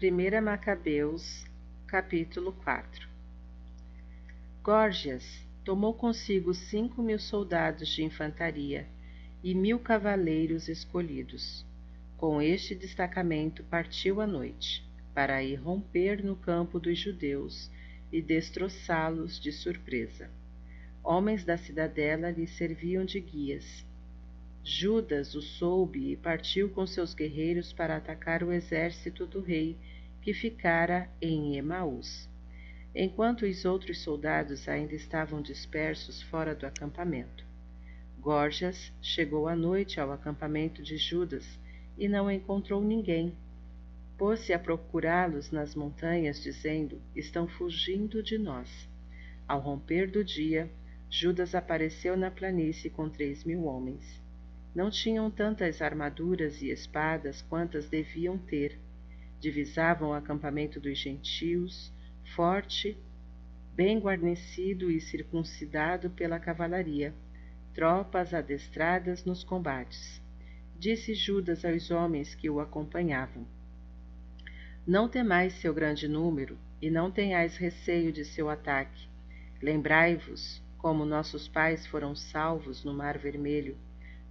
1 Macabeus, capítulo 4. Górgias tomou consigo 5.000 soldados de infantaria e 1.000 cavaleiros escolhidos. Com este destacamento partiu à noite, para ir romper no campo dos judeus e destroçá-los de surpresa. Homens da cidadela lhe serviam de guias. Judas o soube e partiu com seus guerreiros para atacar o exército do rei, que ficara em Emaús, enquanto os outros soldados ainda estavam dispersos fora do acampamento. Górgias chegou à noite ao acampamento de Judas e não encontrou ninguém. Pôs-se a procurá-los nas montanhas, dizendo: estão fugindo de nós. Ao romper do dia, Judas apareceu na planície com 3.000 homens. Não tinham tantas armaduras e espadas quantas deviam ter. Divisavam o acampamento dos gentios, forte, bem guarnecido e circuncidado pela cavalaria, tropas adestradas nos combates. Disse Judas aos homens que o acompanhavam: não temais seu grande número, e não tenhais receio de seu ataque. Lembrai-vos como nossos pais foram salvos no Mar Vermelho,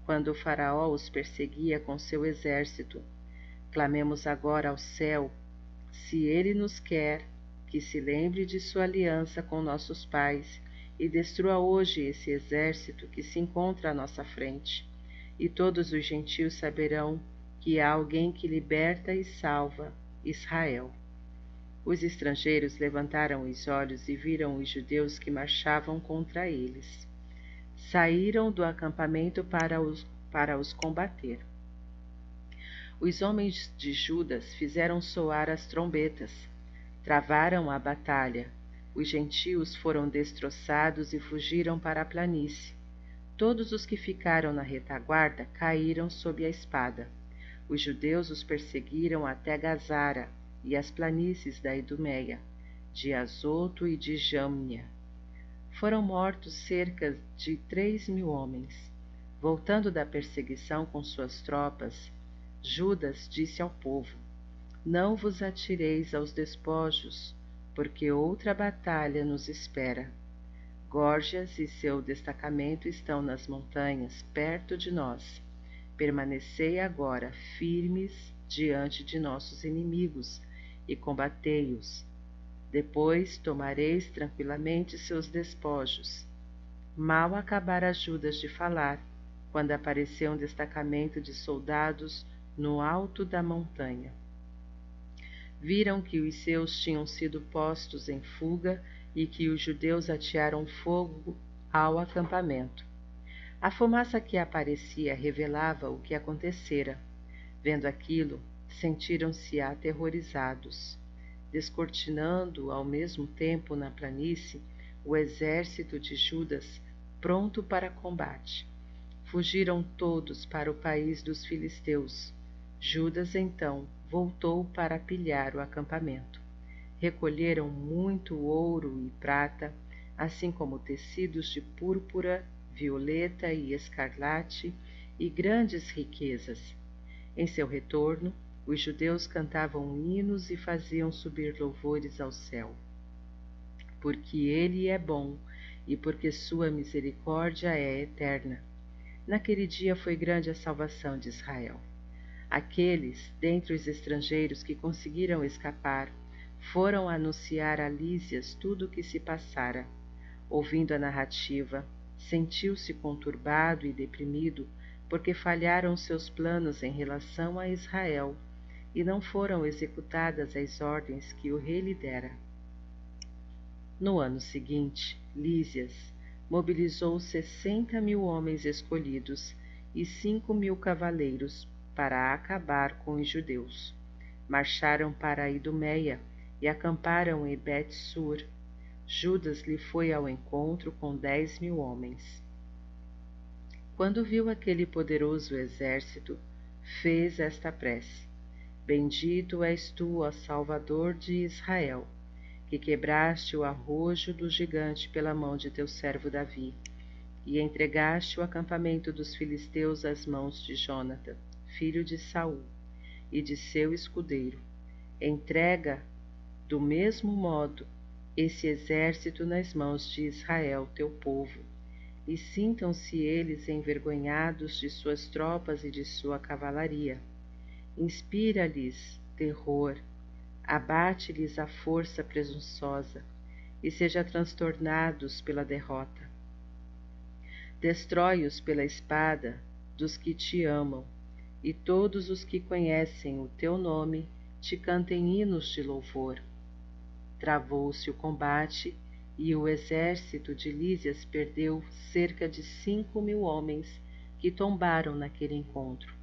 quando o faraó os perseguia com seu exército. Clamemos agora ao céu, se ele nos quer, que se lembre de sua aliança com nossos pais e destrua hoje esse exército que se encontra à nossa frente. E todos os gentios saberão que há alguém que liberta e salva Israel. Os estrangeiros levantaram os olhos e viram os judeus que marchavam contra eles. Saíram do acampamento para os combater. Os homens de Judas fizeram soar as trombetas. Travaram a batalha. Os gentios foram destroçados e fugiram para a planície. Todos os que ficaram na retaguarda caíram sob a espada. Os judeus os perseguiram até Gazara e as planícies da Idumeia, de Azoto e de Jâmnia. Foram mortos cerca de 3.000 homens. Voltando da perseguição com suas tropas, Judas disse ao povo: não vos atireis aos despojos, porque outra batalha nos espera. Górgias e seu destacamento estão nas montanhas, perto de nós. Permanecei agora firmes diante de nossos inimigos e combatei-os. Depois tomareis tranquilamente seus despojos. Mal acabara Judas de falar, quando apareceu um destacamento de soldados no alto da montanha. Viram que os seus tinham sido postos em fuga e que os judeus atearam fogo ao acampamento. A fumaça que aparecia revelava o que acontecera. Vendo aquilo, sentiram-se aterrorizados. Descortinando ao mesmo tempo na planície o exército de Judas, pronto para combate. Fugiram todos para o país dos filisteus. Judas, então, voltou para pilhar o acampamento. Recolheram muito ouro e prata, assim como tecidos de púrpura, violeta e escarlate e grandes riquezas. Em seu retorno, os judeus cantavam hinos e faziam subir louvores ao céu. Porque ele é bom e porque sua misericórdia é eterna. Naquele dia foi grande a salvação de Israel. Aqueles, dentre os estrangeiros que conseguiram escapar, foram anunciar a Lísias tudo o que se passara. Ouvindo a narrativa, sentiu-se conturbado e deprimido, porque falharam seus planos em relação a Israel, e não foram executadas as ordens que o rei lhe dera. No ano seguinte, Lísias mobilizou 60.000 homens escolhidos e 5.000 cavaleiros para acabar com os judeus. Marcharam para a Idumeia e acamparam em Bet-sur. Judas lhe foi ao encontro com 10.000 homens. Quando viu aquele poderoso exército, fez esta prece: Bendito és tu, ó Salvador de Israel, que quebraste o arrojo do gigante pela mão de teu servo Davi, e entregaste o acampamento dos filisteus às mãos de Jonatã, filho de Saul, e de seu escudeiro. Entrega, do mesmo modo, esse exército nas mãos de Israel, teu povo, e sintam-se eles envergonhados de suas tropas e de sua cavalaria. Inspira-lhes terror, abate-lhes a força presunçosa, e seja transtornados pela derrota. Destrói-os pela espada dos que te amam, e todos os que conhecem o teu nome te cantem hinos de louvor. Travou-se o combate, e o exército de Lísias perdeu cerca de 5.000 homens que tombaram naquele encontro.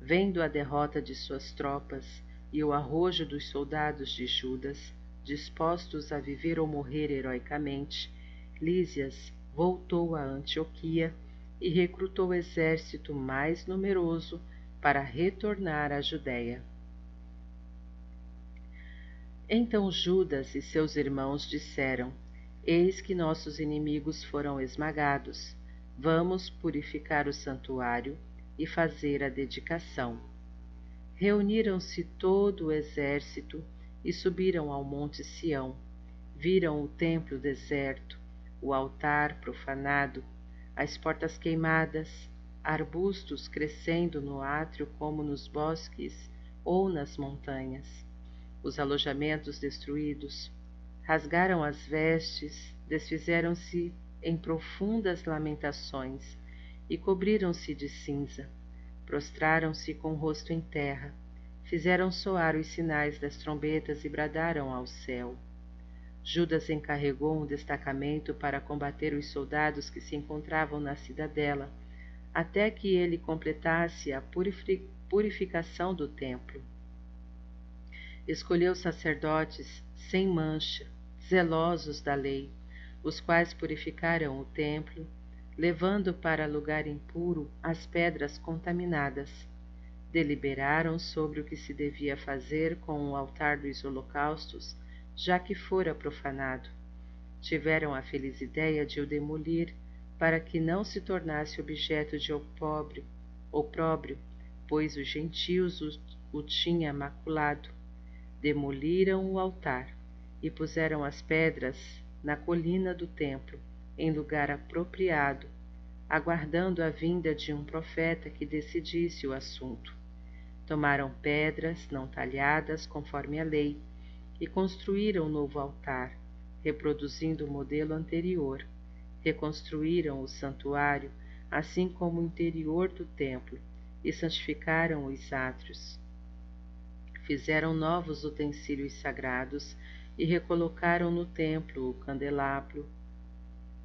Vendo a derrota de suas tropas e o arrojo dos soldados de Judas, dispostos a viver ou morrer heroicamente, Lísias voltou a Antioquia e recrutou o exército mais numeroso para retornar à Judéia. Então Judas e seus irmãos disseram: Eis que nossos inimigos foram esmagados. Vamos purificar o santuário e fazer a dedicação. Reuniram-se todo o exército e subiram ao monte Sião. Viram o templo deserto, o altar profanado, as portas queimadas, arbustos crescendo no átrio como nos bosques ou nas montanhas, os alojamentos destruídos. Rasgaram as vestes, desfizeram-se em profundas lamentações e cobriram-se de cinza. Prostraram-se com o rosto em terra, fizeram soar os sinais das trombetas e bradaram ao céu. Judas encarregou um destacamento para combater os soldados que se encontravam na cidadela, até que ele completasse a purificação do templo. Escolheu sacerdotes sem mancha, zelosos da lei, os quais purificaram o templo, levando para lugar impuro as pedras contaminadas. Deliberaram sobre o que se devia fazer com o altar dos holocaustos, já que fora profanado. Tiveram a feliz ideia de o demolir, para que não se tornasse objeto de opróbrio, pois os gentios o tinham maculado. Demoliram o altar e puseram as pedras na colina do templo, em lugar apropriado, aguardando a vinda de um profeta que decidisse o assunto. Tomaram pedras não talhadas conforme a lei e construíram um novo altar, reproduzindo o modelo anterior. Reconstruíram o santuário, assim como o interior do templo, e santificaram os átrios. Fizeram novos utensílios sagrados e recolocaram no templo o candelabro,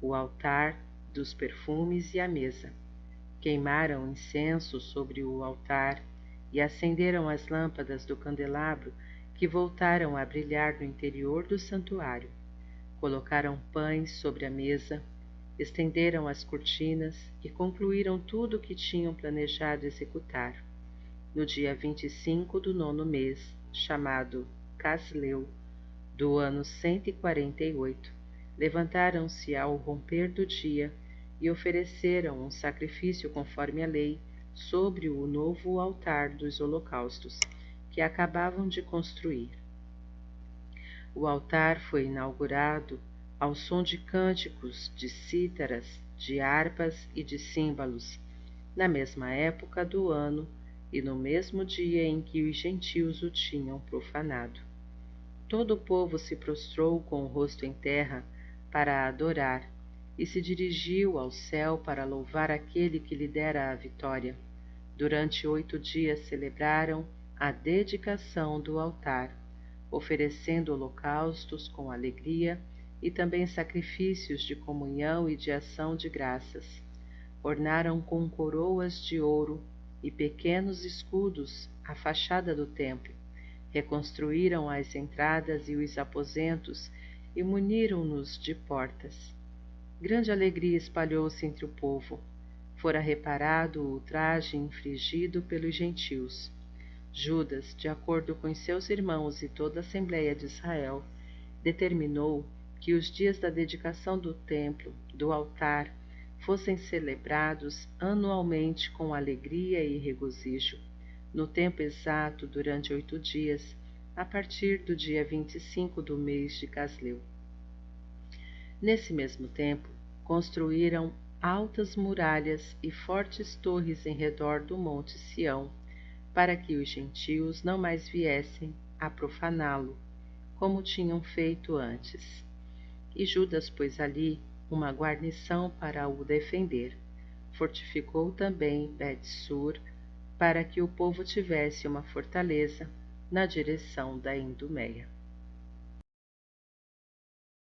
o altar dos perfumes e a mesa. Queimaram incenso sobre o altar e acenderam as lâmpadas do candelabro, que voltaram a brilhar no interior do santuário. Colocaram pães sobre a mesa, estenderam as cortinas e concluíram tudo o que tinham planejado executar. No dia 25 do 9º mês, chamado Casleu, do ano 148, levantaram-se ao romper do dia e ofereceram um sacrifício conforme a lei sobre o novo altar dos holocaustos, que acabavam de construir. O altar foi inaugurado ao som de cânticos, de cítaras, de harpas e de címbalos, na mesma época do ano e no mesmo dia em que os gentios o tinham profanado. Todo o povo se prostrou com o rosto em terra para adorar e se dirigiu ao céu para louvar aquele que lhe dera a vitória. Durante 8 dias celebraram a dedicação do altar, oferecendo holocaustos com alegria e também sacrifícios de comunhão e de ação de graças. Ornaram com coroas de ouro e pequenos escudos a fachada do templo. Reconstruíram as entradas e os aposentos e muniram-nos de portas. Grande alegria espalhou-se entre o povo. Fora reparado o ultraje infligido pelos gentios. Judas, de acordo com seus irmãos e toda a Assembleia de Israel, determinou que os dias da dedicação do templo, do altar, fossem celebrados anualmente com alegria e regozijo, no tempo exato durante 8 dias, a partir do dia 25 do mês de Casleu. Nesse mesmo tempo, construíram altas muralhas e fortes torres em redor do monte Sião, para que os gentios não mais viessem a profaná-lo, como tinham feito antes. E Judas pôs ali uma guarnição para o defender. Fortificou também Bet-sur, para que o povo tivesse uma fortaleza na direção da Idumeia.